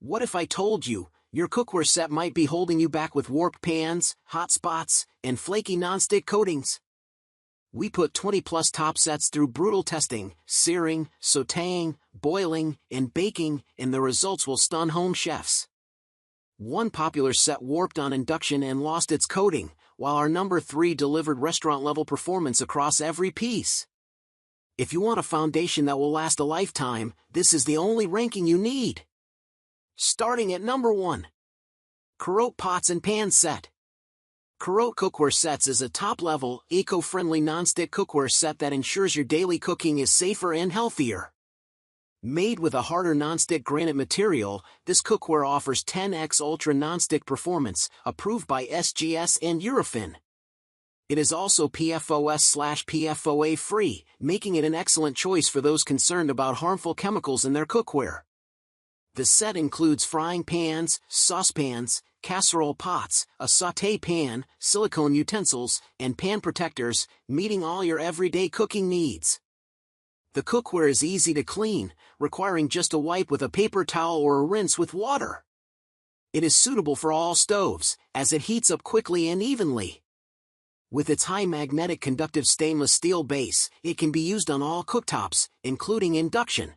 What if I told you, your cookware set might be holding you back with warped pans, hot spots, and flaky nonstick coatings? We put 20+ top sets through brutal testing, searing, sautéing, boiling, and baking, and the results will stun home chefs. One popular set warped on induction and lost its coating, while our number 3 delivered restaurant-level performance across every piece. If you want a foundation that will last a lifetime, this is the only ranking you need. Starting at number 1. CAROTE Pots and Pans Set. CAROTE Cookware Sets is a top-level, eco-friendly non-stick cookware set that ensures your daily cooking is safer and healthier. Made with a harder non-stick granite material, this cookware offers 10x Ultra non-stick performance, approved by SGS and Eurofin. It is also PFOS/PFOA free, making it an excellent choice for those concerned about harmful chemicals in their cookware. The set includes frying pans, saucepans, casserole pots, a sauté pan, silicone utensils, and pan protectors, meeting all your everyday cooking needs. The cookware is easy to clean, requiring just a wipe with a paper towel or a rinse with water. It is suitable for all stoves, as it heats up quickly and evenly. With its high magnetic conductive stainless steel base, it can be used on all cooktops, including induction.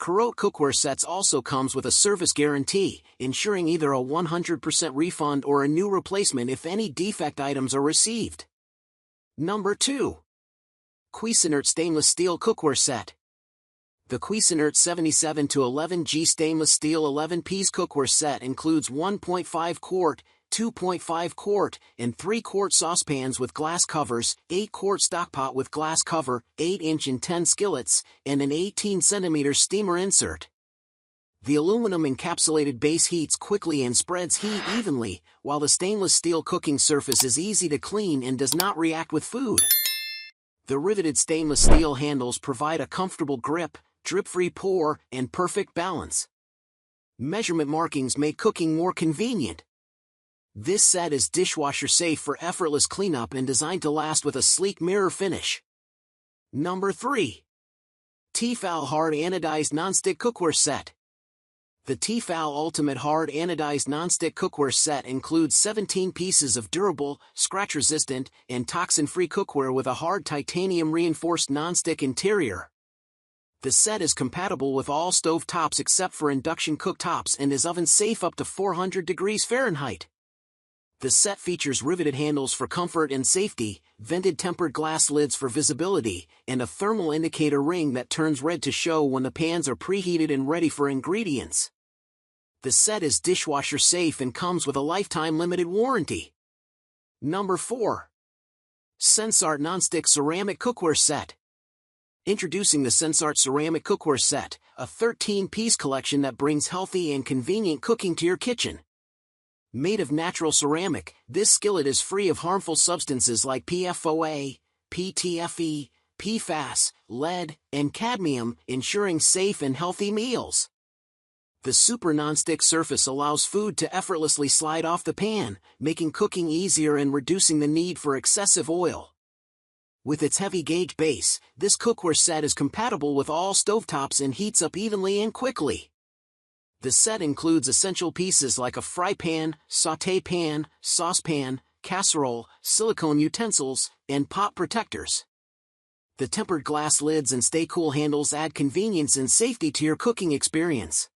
CAROTE cookware sets also comes with a service guarantee, ensuring either a 100% refund or a new replacement if any defect items are received. Number 2. Cuisinart Stainless Steel Cookware Set. The Cuisinart 77-11G Stainless Steel 11-piece cookware set includes 1.5 quart, 2.5 quart, and 3 quart saucepans with glass covers, 8 quart stockpot with glass cover, 8-inch and 10 skillets, and an 18-centimeter steamer insert. The aluminum encapsulated base heats quickly and spreads heat evenly, while the stainless steel cooking surface is easy to clean and does not react with food. The riveted stainless steel handles provide a comfortable grip, drip-free pour, and perfect balance. Measurement markings make cooking more convenient. This set is dishwasher safe for effortless cleanup and designed to last with a sleek mirror finish. Number 3. T-fal Hard Anodized Nonstick Cookware Set. The T-fal Ultimate Hard Anodized Nonstick Cookware Set includes 17 pieces of durable, scratch-resistant, and toxin-free cookware with a hard titanium-reinforced nonstick interior. The set is compatible with all stove tops except for induction cooktops and is oven-safe up to 400 degrees Fahrenheit. The set features riveted handles for comfort and safety, vented tempered glass lids for visibility, and a thermal indicator ring that turns red to show when the pans are preheated and ready for ingredients. The set is dishwasher safe and comes with a lifetime limited warranty. Number 4. SENSARTE Nonstick Ceramic Cookware Set. Introducing the SENSARTE Ceramic Cookware Set, a 13-piece collection that brings healthy and convenient cooking to your kitchen. Made of natural ceramic, this skillet is free of harmful substances like PFOA, PTFE, PFAS, lead, and cadmium, ensuring safe and healthy meals. The super nonstick surface allows food to effortlessly slide off the pan, making cooking easier and reducing the need for excessive oil. With its heavy gauge base, this cookware set is compatible with all stovetops and heats up evenly and quickly. The set includes essential pieces like a fry pan, sauté pan, saucepan, casserole, silicone utensils, and pot protectors. The tempered glass lids and stay-cool handles add convenience and safety to your cooking experience.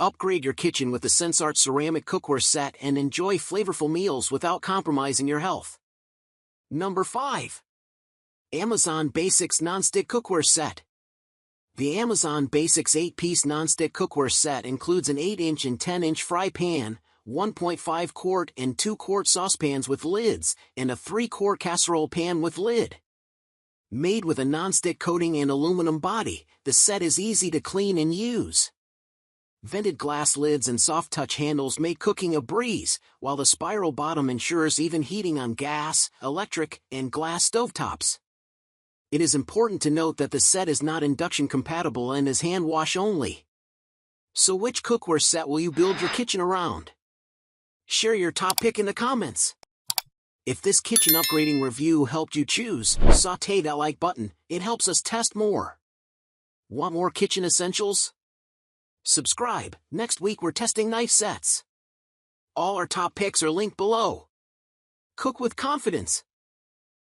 Upgrade your kitchen with the SENSARTE Ceramic Cookware Set and enjoy flavorful meals without compromising your health. Number 5. Amazon Basics Nonstick Cookware Set. The Amazon Basics 8-piece nonstick cookware set includes an 8-inch and 10-inch fry pan, 1.5 quart and 2 quart saucepans with lids, and a 3-quart casserole pan with lid. Made with a nonstick coating and aluminum body, the set is easy to clean and use. Vented glass lids and soft-touch handles make cooking a breeze, while the spiral bottom ensures even heating on gas, electric, and glass stovetops. It is important to note that the set is not induction compatible and is hand wash only. So which cookware set will you build your kitchen around? Share your top pick in the comments. If this kitchen upgrading review helped you choose, sauté that like button, it helps us test more. Want more kitchen essentials? Subscribe. Next week we're testing knife sets. All our top picks are linked below. Cook with confidence.